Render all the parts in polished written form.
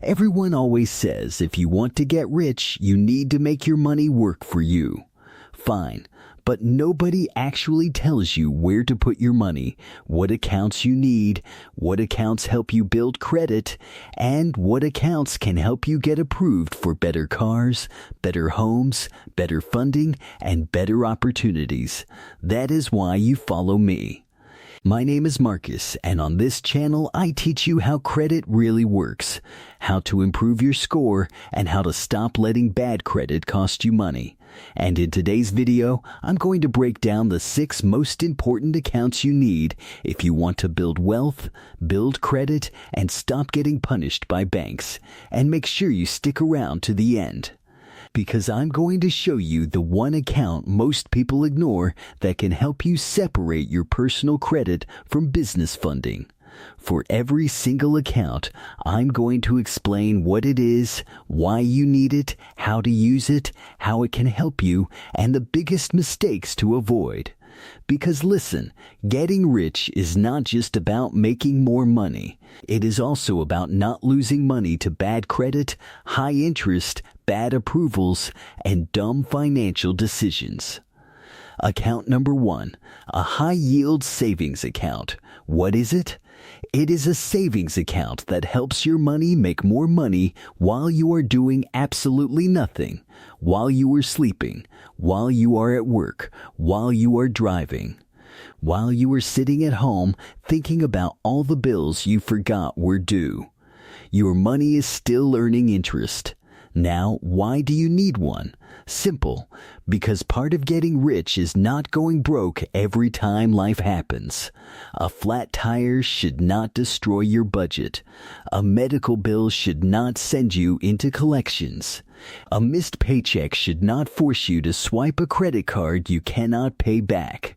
Everyone always says if you want to get rich, you need to make your money work for you. Fine, but nobody actually tells you where to put your money, what accounts you need, what accounts help you build credit, and what accounts can help you get approved for better cars, better homes, better funding, and better opportunities. That is why you follow me. My name is Marcus, and on this channel I teach you how credit really works, how to improve your score, and how to stop letting bad credit cost you money. And in today's video, I'm going to break down the 6 most important accounts you need if you want to build wealth, build credit, and stop getting punished by banks. And make sure you stick around to the end, because I'm going to show you the one account most people ignore that can help you separate your personal credit from business funding. For every single account, I'm going to explain what it is, why you need it, how to use it, how it can help you, and the biggest mistakes to avoid. Because listen, getting rich is not just about making more money. It is also about not losing money to bad credit, high interest, bad approvals, and dumb financial decisions. Account number 1, a high-yield savings account. What is it? It is a savings account that helps your money make more money while you are doing absolutely nothing, while you are sleeping, while you are at work, while you are driving, while you are sitting at home thinking about all the bills you forgot were due. Your money is still earning interest. Now, why do you need one? Simple, because part of getting rich is not going broke every time life happens. A flat tire should not destroy your budget. A medical bill should not send you into collections. A missed paycheck should not force you to swipe a credit card you cannot pay back.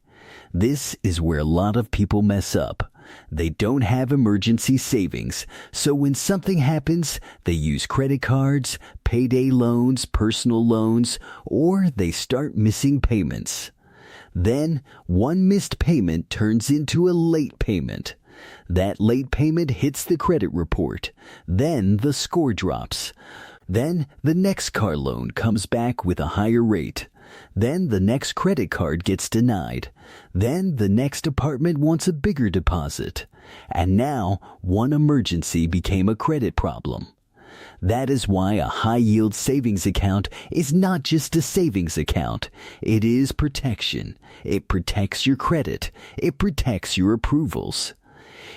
This is where a lot of people mess up. They don't have emergency savings, so when something happens, they use credit cards, payday loans, personal loans, or they start missing payments. Then, one missed payment turns into a late payment. That late payment hits the credit report. Then the score drops. Then the next car loan comes back with a higher rate. Then the next credit card gets denied. Then the next apartment wants a bigger deposit. And now one emergency became a credit problem. That is why a high-yield savings account is not just a savings account. It is protection. It protects your credit. It protects your approvals.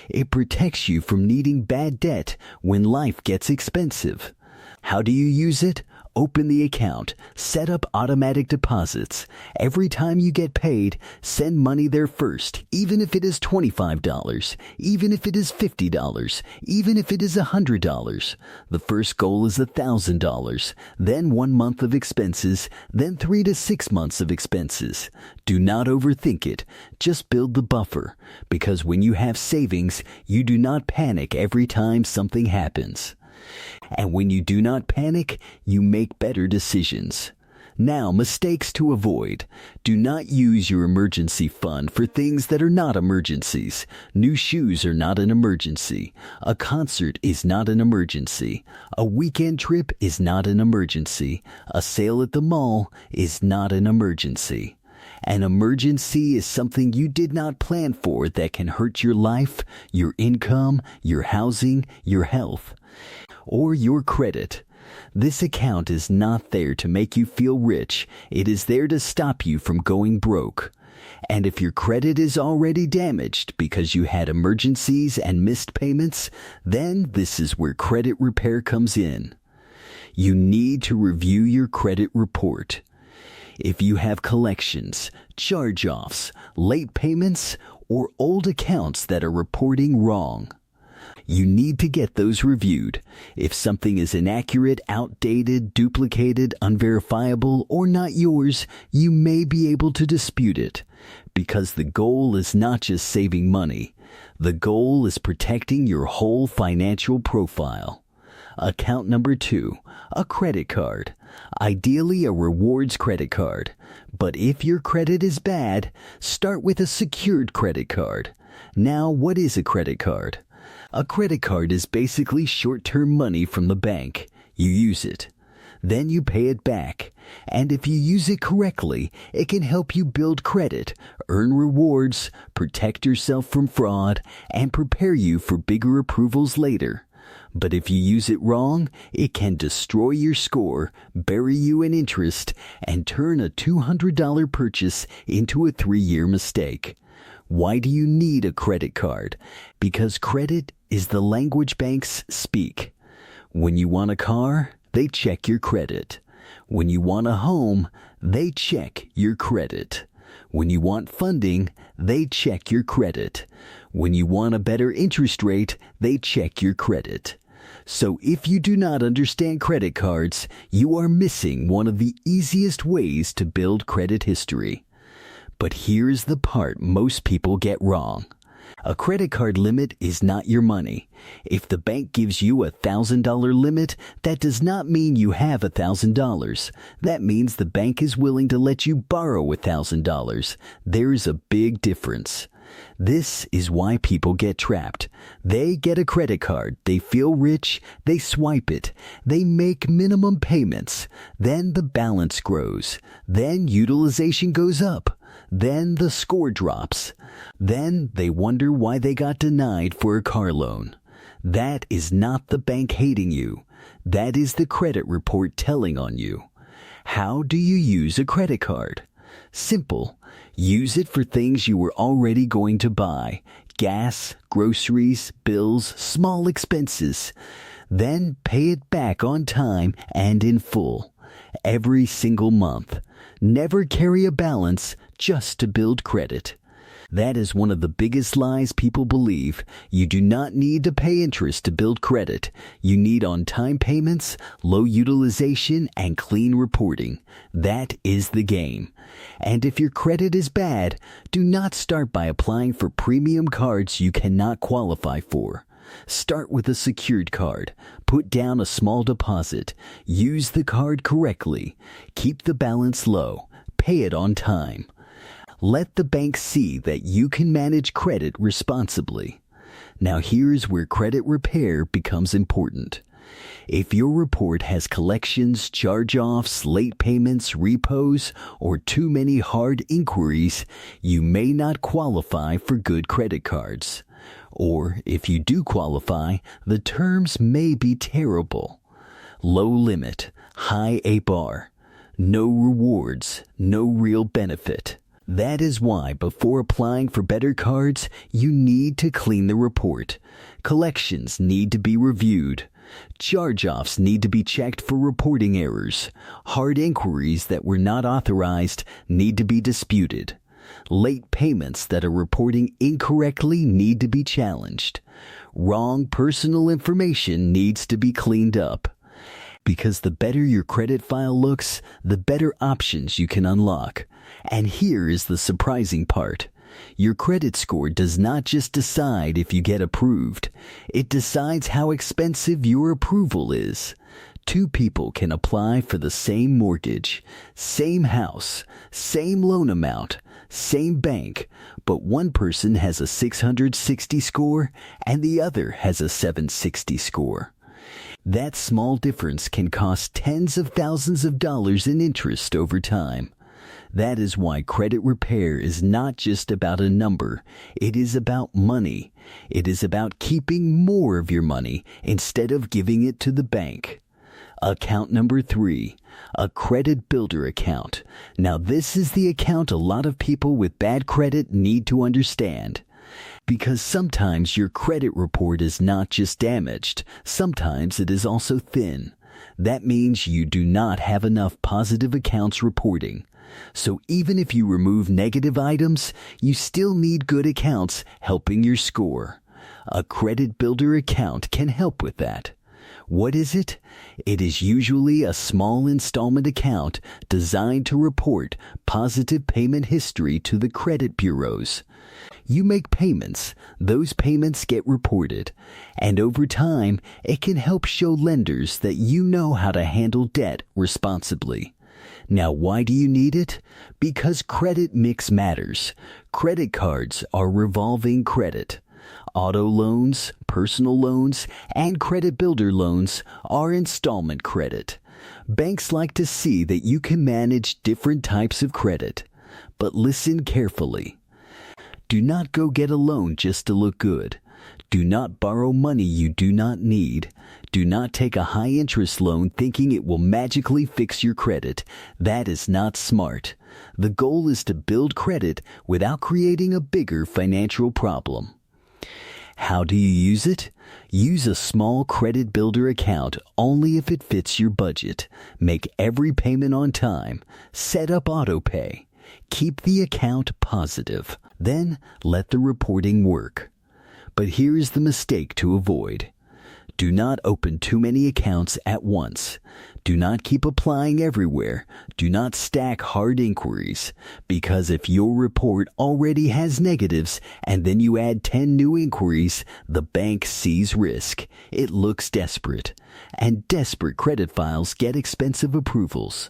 It protects you from needing bad debt when life gets expensive. How do you use it? Open the account, set up automatic deposits. Every time you get paid, send money there first, even if it is $25, even if it is $50, even if it is $100. The first goal is $1,000, then 1 month of expenses, then 3 to 6 months of expenses. Do not overthink it. Just build the buffer, because when you have savings, you do not panic every time something happens. And when you do not panic, you make better decisions. Now, mistakes to avoid. Do not use your emergency fund for things that are not emergencies. New shoes are not an emergency. A concert is not an emergency. A weekend trip is not an emergency. A sale at the mall is not an emergency. An emergency is something you did not plan for that can hurt your life, your income, your housing, your health, or your credit. This account is not there to make you feel rich. It is there to stop you from going broke. And if your credit is already damaged because you had emergencies and missed payments, then this is where credit repair comes in. You need to review your credit report. If you have collections, charge-offs, late payments, or old accounts that are reporting wrong, you need to get those reviewed. If something is inaccurate, outdated, duplicated, unverifiable, or not yours, you may be able to dispute it. Because the goal is not just saving money. The goal is protecting your whole financial profile. Account number 2, a credit card. Ideally a rewards credit card. But if your credit is bad, start with a secured credit card. Now, what is a credit card? A credit card is basically short-term money from the bank. You use it. Then you pay it back. And if you use it correctly, it can help you build credit, earn rewards, protect yourself from fraud, and prepare you for bigger approvals later. But if you use it wrong, it can destroy your score, bury you in interest, and turn a $200 purchase into a 3-year mistake. Why do you need a credit card? Because credit is the language banks speak. When you want a car, they check your credit. When you want a home, they check your credit. When you want funding, they check your credit. When you want a better interest rate, they check your credit. So if you do not understand credit cards, you are missing one of the easiest ways to build credit history. But here's the part most people get wrong. A credit card limit is not your money. If the bank gives you a $1,000 limit, that does not mean you have $1,000. That means the bank is willing to let you borrow $1,000. There's a big difference. This is why people get trapped. They get a credit card, they feel rich, they swipe it, they make minimum payments, then the balance grows, then utilization goes up, then the score drops, then they wonder why they got denied for a car loan. That is not the bank hating you. That is the credit report telling on you. How do you use a credit card? Simple. Use it for things you were already going to buy. Gas, groceries, bills, small expenses. Then pay it back on time and in full. Every single month. Never carry a balance just to build credit. That is one of the biggest lies people believe. You do not need to pay interest to build credit. You need on-time payments, low utilization, and clean reporting. That is the game. And if your credit is bad, do not start by applying for premium cards you cannot qualify for. Start with a secured card. Put down a small deposit. Use the card correctly. Keep the balance low. Pay it on time. Let the bank see that you can manage credit responsibly. Now here's where credit repair becomes important. If your report has collections, charge-offs, late payments, repos, or too many hard inquiries, you may not qualify for good credit cards. Or if you do qualify, the terms may be terrible. Low limit, high APR, no rewards, no real benefit. That is why before applying for better cards, you need to clean the report. Collections need to be reviewed. Charge-offs need to be checked for reporting errors. Hard inquiries that were not authorized need to be disputed. Late payments that are reporting incorrectly need to be challenged. Wrong personal information needs to be cleaned up. Because the better your credit file looks, the better options you can unlock. And here is the surprising part. Your credit score does not just decide if you get approved. It decides how expensive your approval is. 2 people can apply for the same mortgage, same house, same loan amount, same bank, but one person has a 660 score and the other has a 760 score. That small difference can cost tens of thousands of dollars in interest over time. That is why credit repair is not just about a number. It is about money. It is about keeping more of your money instead of giving it to the bank. Account number 3, a credit builder account. Now this is the account a lot of people with bad credit need to understand. Because sometimes your credit report is not just damaged, sometimes it is also thin. That means you do not have enough positive accounts reporting. So even if you remove negative items, you still need good accounts helping your score. A credit builder account can help with that. What is it? It is usually a small installment account designed to report positive payment history to the credit bureaus. You make payments, those payments get reported, and over time, it can help show lenders that you know how to handle debt responsibly. Now, why do you need it? Because credit mix matters. Credit cards are revolving credit. Auto loans, personal loans, and credit builder loans are installment credit. Banks like to see that you can manage different types of credit. But listen carefully. Do not go get a loan just to look good. Do not borrow money you do not need. Do not take a high-interest loan thinking it will magically fix your credit. That is not smart. The goal is to build credit without creating a bigger financial problem. How do you use it? Use a small credit builder account only if it fits your budget. Make every payment on time. Set up auto pay. Keep the account positive. Then let the reporting work. But here is the mistake to avoid. Do not open too many accounts at once. Do not keep applying everywhere. Do not stack hard inquiries, because if your report already has negatives and then you add 10 new inquiries, the bank sees risk. It looks desperate, and desperate credit files get expensive approvals.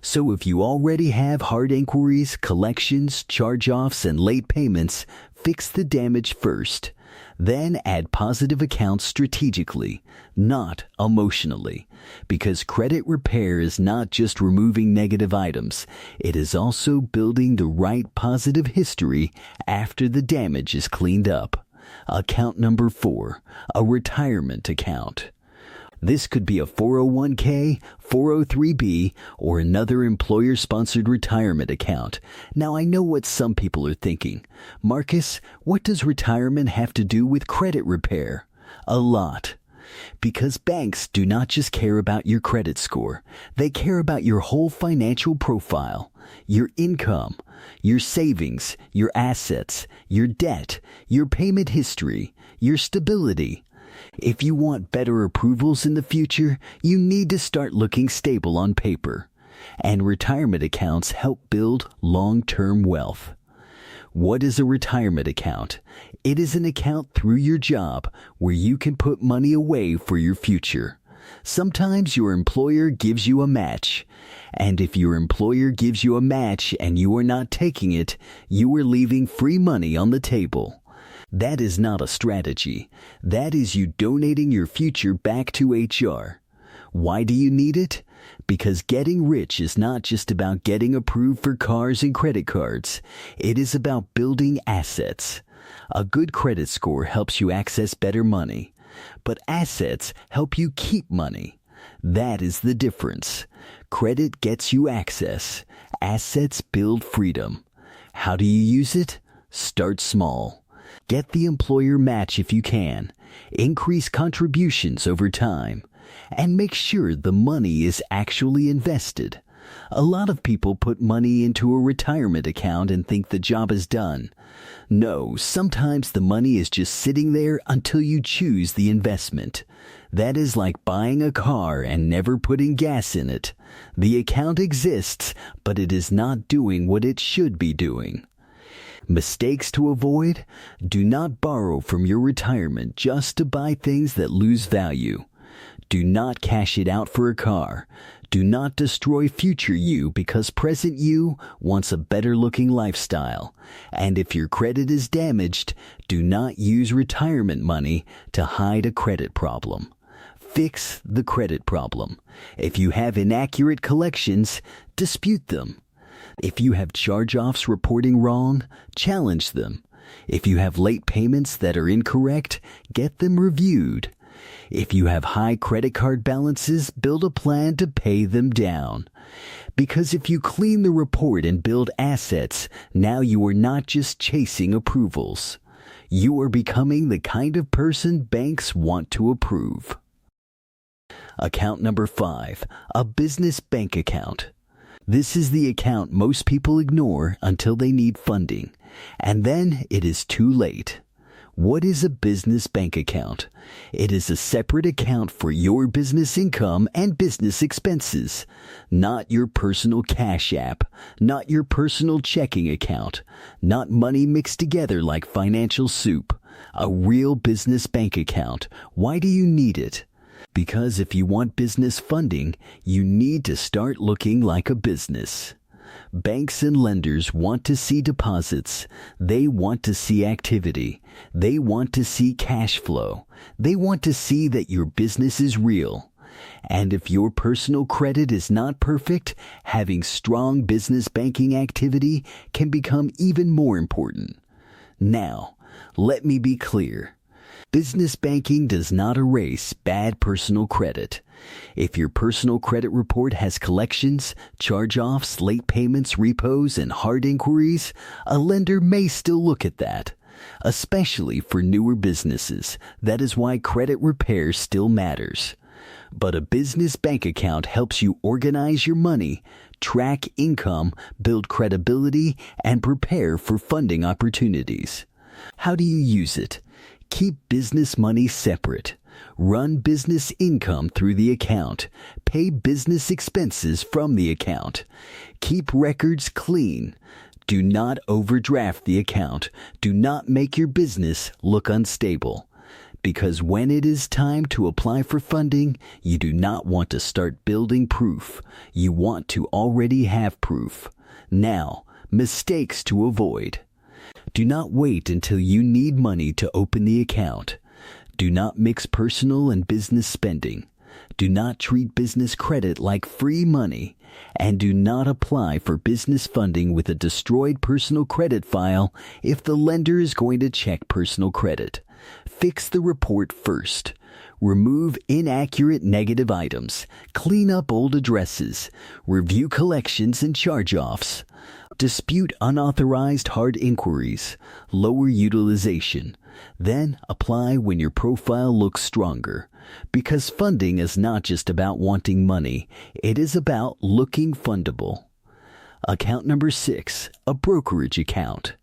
So if you already have hard inquiries, collections, charge-offs, and late payments, fix the damage first. Then add positive accounts strategically, not emotionally, because credit repair is not just removing negative items, it is also building the right positive history after the damage is cleaned up. Account number 4, a retirement account. This could be a 401k, 403b, or another employer-sponsored retirement account. Now, I know what some people are thinking. Marcus, what does retirement have to do with credit repair? A lot. Because banks do not just care about your credit score. They care about your whole financial profile, your income, your savings, your assets, your debt, your payment history, your stability. If you want better approvals in the future, you need to start looking stable on paper. And retirement accounts help build long-term wealth. What is a retirement account? It is an account through your job where you can put money away for your future. Sometimes your employer gives you a match. And if your employer gives you a match and you are not taking it, you are leaving free money on the table. That is not a strategy. That is you donating your future back to HR. Why do you need it? Because getting rich is not just about getting approved for cars and credit cards. It is about building assets. A good credit score helps you access better money, but assets help you keep money. That is the difference. Credit gets you access. Assets build freedom. How do you use it? Start small. Get the employer match if you can. Increase contributions over time. And make sure the money is actually invested. A lot of people put money into a retirement account and think the job is done. No, sometimes the money is just sitting there until you choose the investment. That is like buying a car and never putting gas in it. The account exists, but it is not doing what it should be doing. Mistakes to avoid? Do not borrow from your retirement just to buy things that lose value. Do not cash it out for a car. Do not destroy future you because present you wants a better-looking lifestyle. And if your credit is damaged, do not use retirement money to hide a credit problem. Fix the credit problem. If you have inaccurate collections, dispute them. If you have charge-offs reporting wrong, challenge them. If you have late payments that are incorrect, get them reviewed. If you have high credit card balances, build a plan to pay them down. Because if you clean the report and build assets, now you are not just chasing approvals. You are becoming the kind of person banks want to approve. Account number 5, a business bank account. This is the account most people ignore until they need funding, and then it is too late. What is a business bank account? It is a separate account for your business income and business expenses, not your personal cash app, not your personal checking account, not money mixed together like financial soup. A real business bank account. Why do you need it? Because if you want business funding, you need to start looking like a business. Banks and lenders want to see deposits. They want to see activity. They want to see cash flow. They want to see that your business is real. And if your personal credit is not perfect, having strong business banking activity can become even more important. Now, let me be clear. Business banking does not erase bad personal credit. If your personal credit report has collections, charge-offs, late payments, repos, and hard inquiries, a lender may still look at that. Especially for newer businesses, that is why credit repair still matters. But a business bank account helps you organize your money, track income, build credibility, and prepare for funding opportunities. How do you use it? Keep business money separate. Run business income through the account. Pay business expenses from the account. Keep records clean. Do not overdraft the account. Do not make your business look unstable. Because when it is time to apply for funding, you do not want to start building proof. You want to already have proof. Now, mistakes to avoid. Do not wait until you need money to open the account. Do not mix personal and business spending. Do not treat business credit like free money. And do not apply for business funding with a destroyed personal credit file if the lender is going to check personal credit. Fix the report first. Remove inaccurate negative items. Clean up old addresses. Review collections and charge-offs. Dispute unauthorized hard inquiries. Lower utilization. Then apply when your profile looks stronger. Because funding is not just about wanting money. It is about looking fundable. Account number 6, a brokerage account.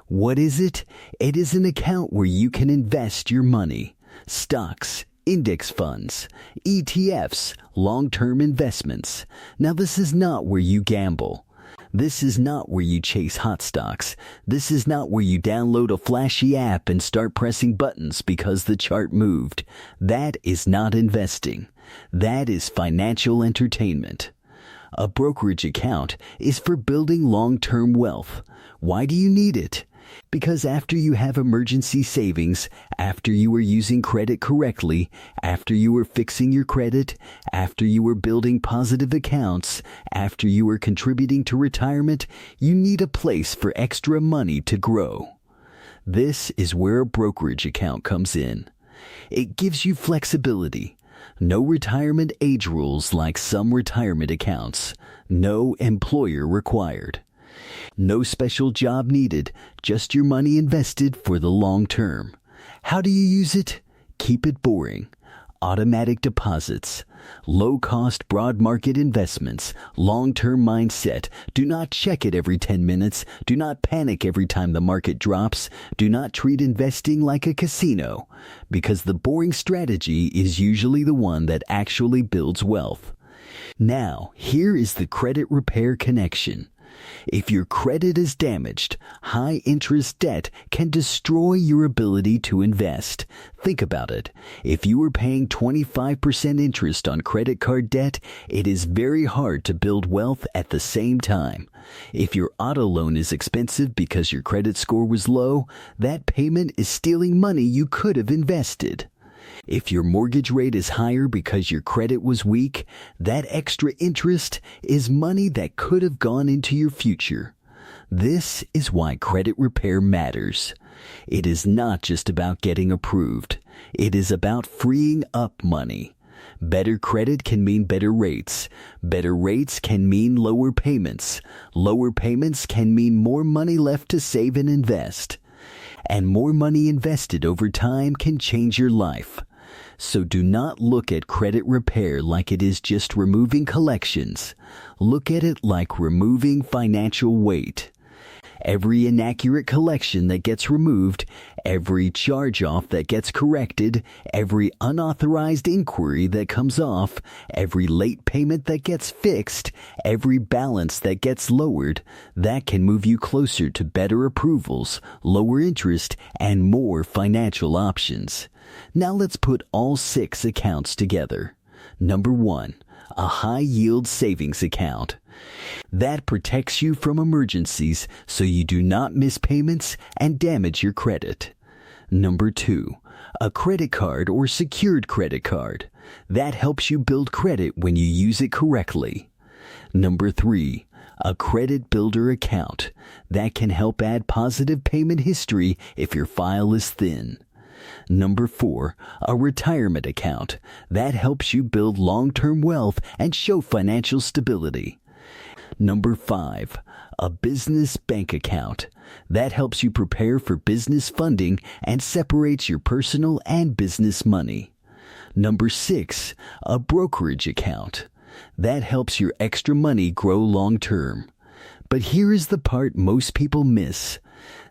What is it? It is an account where you can invest your money. Stocks, index funds, ETFs, long-term investments. Now this is not where you gamble. This is not where you chase hot stocks. This is not where you download a flashy app and start pressing buttons because the chart moved. That is not investing. That is financial entertainment. A brokerage account is for building long-term wealth. Why do you need it? Because after you have emergency savings, after you are using credit correctly, after you are fixing your credit, after you are building positive accounts, after you are contributing to retirement, you need a place for extra money to grow. This is where a brokerage account comes in. It gives you flexibility. No retirement age rules like some retirement accounts. No employer required. No special job needed, just your money invested for the long term. How do you use it? Keep it boring. Automatic deposits, low-cost broad market investments, long-term mindset. Do not check it every 10 minutes. Do not panic every time the market drops. Do not treat investing like a casino, because the boring strategy is usually the one that actually builds wealth. Now, here is the credit repair connection. If your credit is damaged, high-interest debt can destroy your ability to invest. Think about it. If you are paying 25% interest on credit card debt, it is very hard to build wealth at the same time. If your auto loan is expensive because your credit score was low, that payment is stealing money you could have invested. If your mortgage rate is higher because your credit was weak, that extra interest is money that could have gone into your future. This is why credit repair matters. It is not just about getting approved. It is about freeing up money. Better credit can mean better rates. Better rates can mean lower payments. Lower payments can mean more money left to save and invest. And more money invested over time can change your life. So do not look at credit repair like it is just removing collections. Look at it like removing financial weight. Every inaccurate collection that gets removed, every charge-off that gets corrected, every unauthorized inquiry that comes off, every late payment that gets fixed, every balance that gets lowered, that can move you closer to better approvals, lower interest, and more financial options. Now let's put all 6 accounts together. Number 1, a high-yield savings account. That protects you from emergencies so you do not miss payments and damage your credit. Number 2, a credit card or secured credit card. That helps you build credit when you use it correctly. Number 3, a credit builder account. That can help add positive payment history if your file is thin. Number 4, a retirement account. That helps you build long-term wealth and show financial stability. Number 5, a business bank account. That helps you prepare for business funding and separates your personal and business money. Number 6, a brokerage account. That helps your extra money grow long-term. But here is the part most people miss.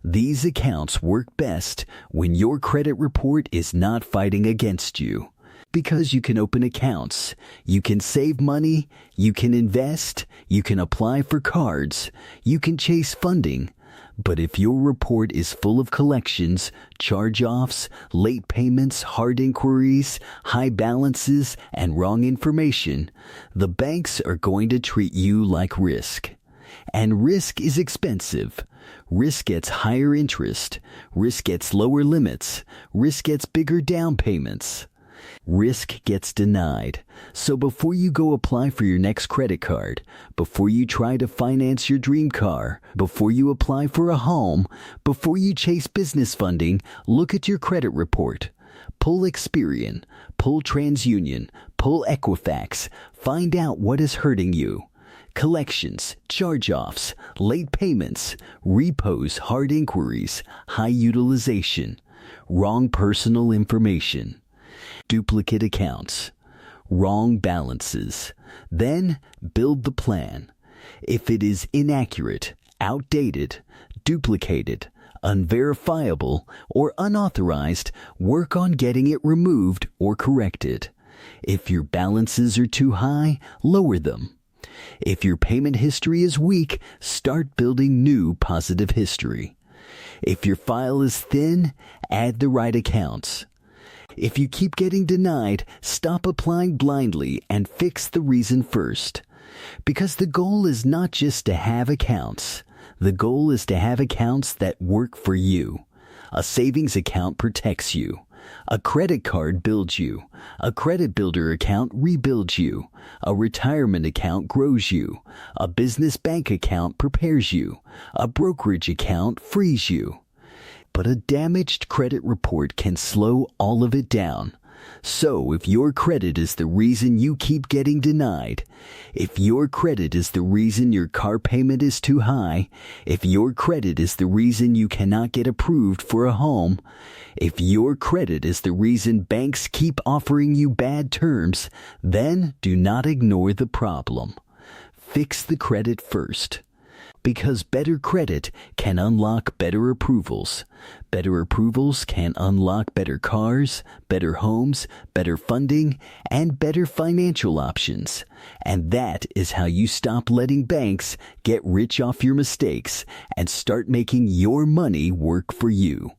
These accounts work best when your credit report is not fighting against you. Because you can open accounts, you can save money, you can invest, you can apply for cards, you can chase funding. But if your report is full of collections, charge-offs, late payments, hard inquiries, high balances, and wrong information, the banks are going to treat you like risk. And risk is expensive. Risk gets higher interest. Risk gets lower limits. Risk gets bigger down payments. Risk gets denied. So before you go apply for your next credit card, before you try to finance your dream car, before you apply for a home, before you chase business funding, look at your credit report. Pull Experian, pull TransUnion, pull Equifax. Find out what is hurting you. Collections, charge-offs, late payments, repos, hard inquiries, high utilization, wrong personal information, duplicate accounts, wrong balances. Then build the plan. If it is inaccurate, outdated, duplicated, unverifiable, or unauthorized, work on getting it removed or corrected. If your balances are too high, lower them. If your payment history is weak, start building new positive history. If your file is thin, add the right accounts. If you keep getting denied, stop applying blindly and fix the reason first. Because the goal is not just to have accounts. The goal is to have accounts that work for you. A savings account protects you. A credit card builds you. A credit builder account rebuilds you. A retirement account grows you. A business bank account prepares you. A brokerage account frees you. But a damaged credit report can slow all of it down. So if your credit is the reason you keep getting denied, if your credit is the reason your car payment is too high, if your credit is the reason you cannot get approved for a home, if your credit is the reason banks keep offering you bad terms, then do not ignore the problem. Fix the credit first. Because better credit can unlock better approvals. Better approvals can unlock better cars, better homes, better funding, and better financial options. And that is how you stop letting banks get rich off your mistakes and start making your money work for you.